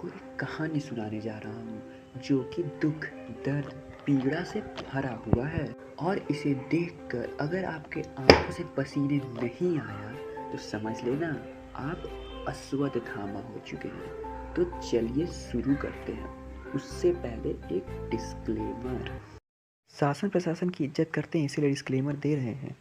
एक कहानी सुनाने जा रहा हूँ जो कि दुख, दर्द, पीड़ा से भरा हुआ है। और इसे देखकर अगर आपके आंखों से पसीने नहीं आया तो समझ लेना आप अश्वत्थामा हो चुके हैं। तो चलिए शुरू करते हैं। उससे पहले एक डिस्क्लेमर। शासन प्रशासन की इज्जत करते हैं, इसीलिए डिस्क्लेमर दे रहे हैं।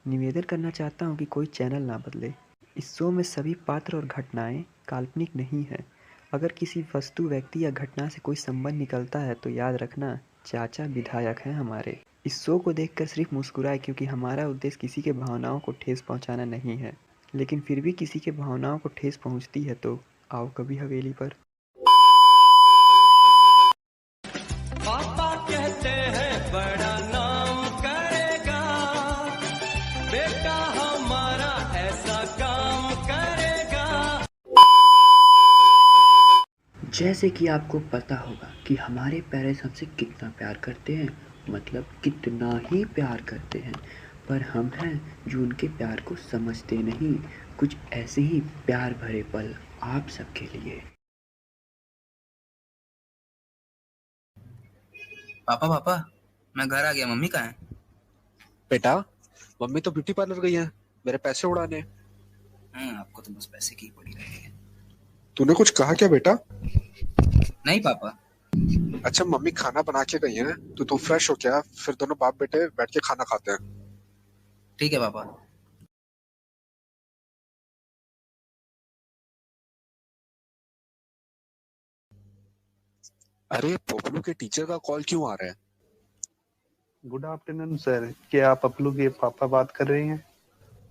निवेदन करना चाहता हूँ कि कोई चैनल ना बदले। इस शो में सभी पात्र और घटनाएं काल्पनिक नहीं है। अगर किसी वस्तु, व्यक्ति या घटना से कोई संबंध निकलता है तो याद रखना चाचा विधायक हैं हमारे। इस शो को देखकर सिर्फ मुस्कुराए, क्योंकि हमारा उद्देश्य किसी के भावनाओं को ठेस पहुंचाना नहीं है। लेकिन फिर भी किसी के भावनाओं को ठेस पहुंचती है तो आओ कभी हवेली पर। पापा कहते हैं बड़ा नाम करेगा, बेटा हमारा ऐसा काम करेगा। जैसे कि आपको पता होगा कि हमारे पेरेंट्स हमसे कितना प्यार करते हैं, मतलब कितना ही प्यार करते हैं। पर हम हैं जो उनके प्यार को समझते नहीं। कुछ ऐसे ही प्यार भरे पल आप सबके लिए। पापा पापा, मैं घर आ गया। मम्मी कहाँ है? बेटा, मम्मी तो ब्यूटी पार्लर गई है मेरे पैसे उड़ाने। आपको तो बस पैसे की पड़ी रहती है। तूने कुछ कहा क्या बेटा? नहीं पापा। अच्छा, मम्मी खाना बना के गई है तो तू फ्रेश हो क्या, फिर दोनों बाप बेटे बैठ के खाना खाते हैं। ठीक है पापा। अरे पोपलू के टीचर का कॉल क्यों आ रहा है? गुड आफ्टरनून सर, क्या आप अपलू के पापा बात कर रहे हैं?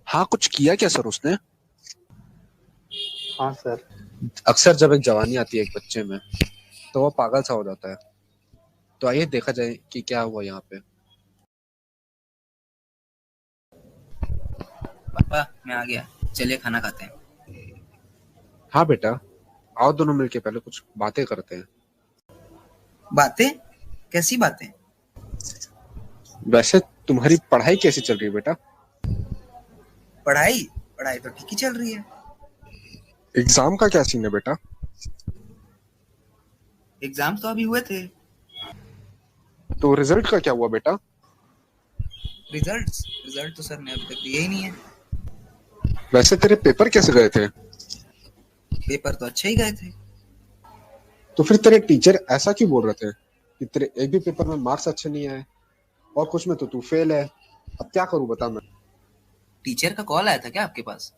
हाँ, कुछ किया क्या सर उसने? हाँ सर। अक्सर जब एक जवानी आती है एक बच्चे में तो वो पागल सा हो जाता है। तो आइए देखा जाए कि क्या हुआ यहाँ पे। पापा मैं आ गया, चलिए खाना खाते हैं। हाँ बेटा, आओ दोनों मिलके पहले कुछ बातें करते हैं। बातें? कैसी बातें? वैसे तुम्हारी पढ़ाई कैसी चल रही है बेटा? पढ़ाई पढ़ाई तो ठीक ही चल रही है। एग्जाम का क्या सीन है बेटा? एग्जाम तो अभी हुए थे। तो रिजल्ट का क्या हुआ बेटा? रिजल्ट तो सर ने अभी तक दिए ही नहीं है। वैसे तेरे पेपर कैसे गए थे? पेपर तो अच्छे ही गए थे। तो फिर तेरे टीचर ऐसा क्यों बोल रहे थे कि तेरे एक भी पेपर में मार्क्स अच्छे नहीं आए और कुछ में तो तू फेल है? अब क्या करूं बता मैं। टीचर का कॉल आया था क्या आपके पास?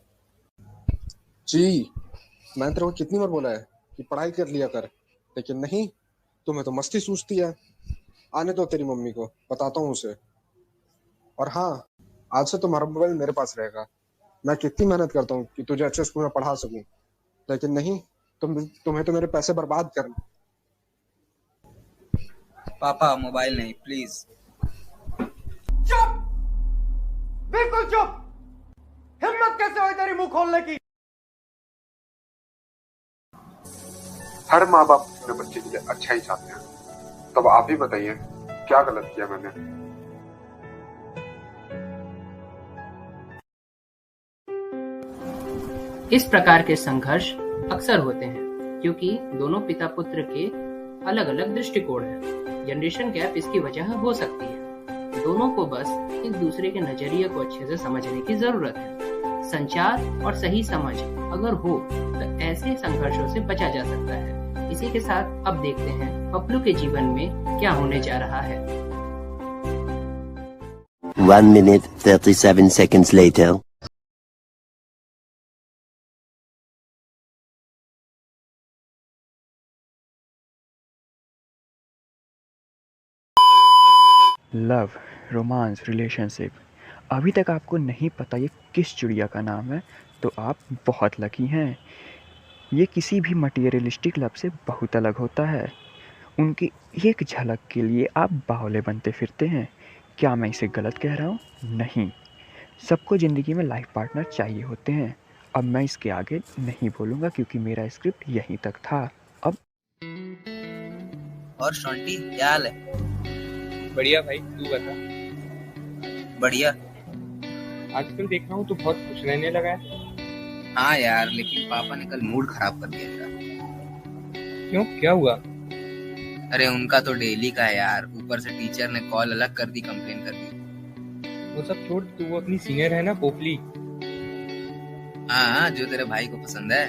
जी, मैंने तेरे को कितनी बार बोला है कि पढ़ाई कर लिया कर, लेकिन नहीं, तुम्हें तो मस्ती सूझती है। आने दो तेरी मम्मी को, बताता हूँ उसे। और हाँ, आज से तुम्हारा मोबाइल मेरे पास रहेगा। मैं कितनी मेहनत करता हूँ कि तुझे अच्छे स्कूल में पढ़ा सकूं, लेकिन नहीं, तुम्हें तो मेरे पैसे बर्बाद करने। पापा मोबाइल नहीं प्लीज। चुप, बिल्कुल चुप। हिम्मत कैसे हुई तेरी मुंह खोलने की? हर माँ बाप अपने बच्चे के लिए अच्छा ही चाहते हैं। तब आप ही बताइए, क्या गलत किया मैंने? इस प्रकार के संघर्ष अक्सर होते हैं क्योंकि दोनों पिता पुत्र के अलग अलग दृष्टिकोण हैं। जनरेशन गैप इसकी वजह हो सकती है। दोनों को बस एक दूसरे के नजरिए को अच्छे से समझने की जरूरत है। संचार और सही समझ अगर हो तो ऐसे संघर्षों से बचा जा सकता है। इसी के साथ अब देखते हैं पप्लू के जीवन में क्या होने जा रहा है। 1 minute 37 seconds later. Love, romance, relationship, अभी तक आपको नहीं पता ये किस चिड़िया का नाम है तो आप बहुत लकी हैं। ये किसी भी मटीरियलिस्टिक लव से बहुत अलग होता है। उनकी एक झलक के लिए आप बावले बनते फिरते हैं। क्या मैं इसे गलत कह रहा हूँ? नहीं, सबको ज़िंदगी में लाइफ पार्टनर चाहिए होते हैं। अब मैं इसके आगे नहीं बोलूँगा क्योंकि मेरा स्क्रिप्ट यहीं तक था। अब और शॉन्टी क्या हाल है? बढ़िया भाई, तू बता। बढ़िया। आजकल देख रहा हूँ तू बहुत खुश रहने लगा है। हाँ यार, लेकिन पापा ने कल मूड खराब कर दिया था। क्यों, क्या हुआ? अरे उनका तो डेली का है यार, ऊपर से टीचर ने कॉल अलग कर दी, कंप्लेन कर दी। वो सब छोड़, तू वो अपनी सीनियर है ना पोपली। हाँ, जो तेरे भाई को पसंद है।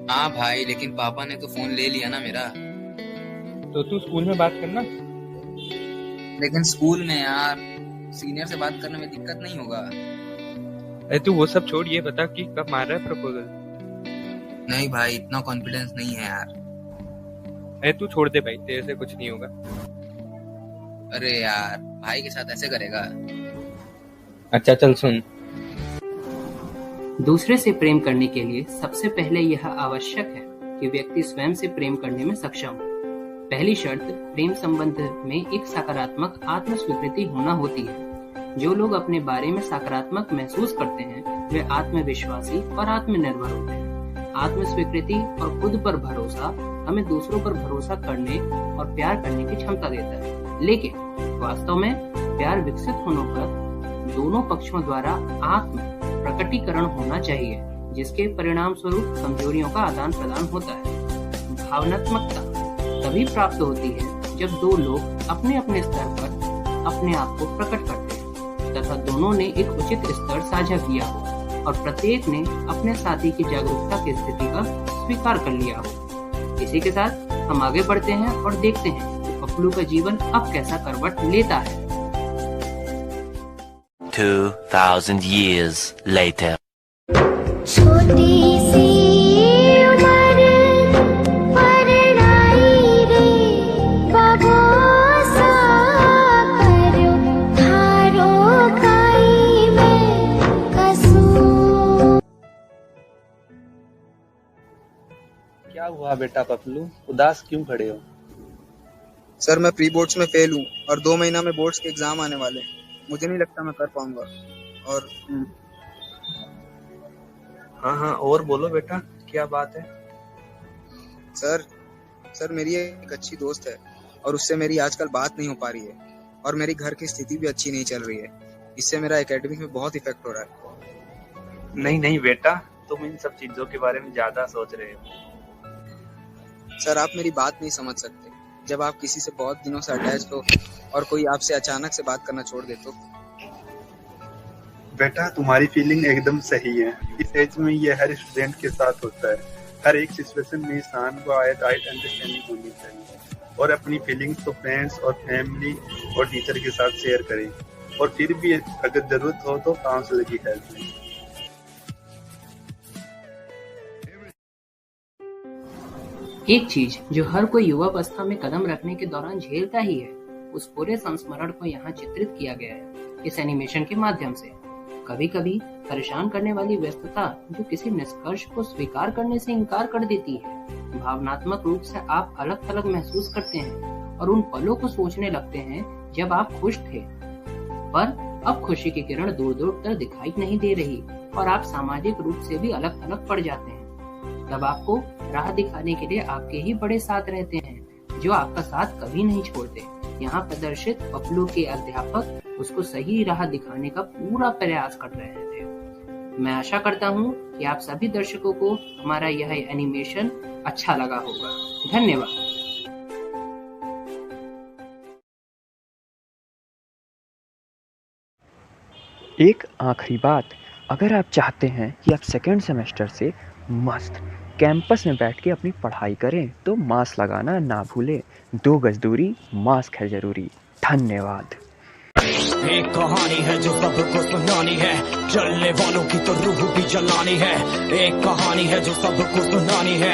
हाँ भाई, लेकिन पापा ने तो फोन ले लिया ना मेरा। तो तू स्कूल में बात करना। लेकिन स्कूल में यार सीनियर से बात करने में दिक्कत नहीं होगा। अरे तू वो सब छोड़, ये बता कि कब मार रहा है प्रपोजल? नहीं भाई, इतना कॉन्फिडेंस नहीं है यार। अरे तू छोड़ दे भाई, तेरे से कुछ नहीं होगा। अरे यार, भाई के साथ ऐसे करेगा? अच्छा चल सुन। दूसरे से प्रेम करने के लिए सबसे पहले यह आवश्यक है कि व्यक्ति स्वयं से प्रेम करने में सक्षम हो। पहली शर्त प्रेम संबंध में एक सकारात्मक आत्म स्वीकृति होना होती है। जो लोग अपने बारे में सकारात्मक महसूस करते हैं वे आत्मविश्वासी और आत्मनिर्भर होते हैं। आत्म स्वीकृति और खुद पर भरोसा हमें दूसरों पर भरोसा करने और प्यार करने की क्षमता देता है। लेकिन वास्तव में प्यार विकसित होने पर दोनों पक्षों द्वारा आत्म प्रकटीकरण होना चाहिए, जिसके परिणाम स्वरूप कमजोरियों का आदान प्रदान होता है। भावनात्मकता तभी प्राप्त होती है जब दो लोग अपने अपने स्तर पर अपने आप को प्रकट करते हैं तथा दोनों ने एक उचित स्तर साझा किया हो और प्रत्येक ने अपने साथी की जागरूकता की स्थिति का स्वीकार कर लिया हो। इसी के साथ हम आगे बढ़ते हैं और देखते हैं कि पप्लू का जीवन अब कैसा करवट लेता है। 2000 years later. छोटी सी उम्र परनाई रे बाबोसा करो थारो काई में कसू। क्या हुआ बेटा पपलू, उदास क्यों खड़े हो? सर मैं प्री बोर्ड्स में फेल हूँ और 2 महीना में बोर्ड्स के एग्जाम आने वाले हैं। मुझे नहीं लगता मैं कर पाऊंगा। और हाँ और बोलो बेटा, क्या बात है? सर मेरी एक अच्छी दोस्त है और उससे मेरी आजकल बात नहीं हो पा रही है और मेरी घर की स्थिति भी अच्छी नहीं चल रही है। इससे मेरा एकेडमिक में बहुत इफेक्ट हो रहा है। नहीं बेटा, तुम इन सब चीजों के बारे में ज्यादा सोच रहे हो। सर आप मेरी बात नहीं समझ सकते। जब आप किसी से बहुत दिनों से अटैच हो और कोई आपसे अचानक से बात करना छोड़ दे तो। बेटा तुम्हारी फीलिंग एकदम सही है। इस एज में ये हर स्टूडेंट के साथ होता है। हर एक सिचुएशन में इंसान को राइट अंडरस्टैंडिंग होनी चाहिए और अपनी फीलिंग्स को फ्रेंड्स और फैमिली और टीचर के साथ शेयर करें और फिर भी अगर जरूरत हो तो काउंसलर की हेल्प लें। एक चीज जो हर कोई युवावस्था में कदम रखने के दौरान झेलता ही है, उस पूरे संस्मरण को यहाँ चित्रित किया गया है इस एनिमेशन के माध्यम से। कभी कभी परेशान करने वाली व्यस्तता जो किसी निष्कर्ष को स्वीकार करने से इनकार कर देती है। भावनात्मक रूप से आप अलग थलग महसूस करते हैं और उन पलों को सोचने लगते हैं जब आप खुश थे, पर अब खुशी की किरण दूर दूर तक दिखाई नहीं दे रही और आप सामाजिक रूप से भी अलग थलग पड़ जाते हैं। तब आपको राह दिखाने के लिए आपके ही बड़े साथ रहते हैं जो आपका साथ कभी नहीं छोड़ते। यहाँ प्रदर्शित पप्लू के अध्यापक उसको सही राह दिखाने का पूरा प्रयास कर रहे थे। मैं आशा करता हूँ कि आप सभी दर्शकों को हमारा यह एनिमेशन अच्छा लगा होगा। धन्यवाद। एक आखिरी बात, अगर आप चाहते हैं कि आप सेकेंड सेमेस्टर से मस्त कैंपस में बैठ के अपनी पढ़ाई करें तो मास्क लगाना ना भूलें। 2 गज दूरी, मास्क है जरूरी। धन्यवाद। एक कहानी है जो सबको सुनानी है, जलने वालों की तो रूह भी जलानी है। एक कहानी है जो सबको सुनानी है,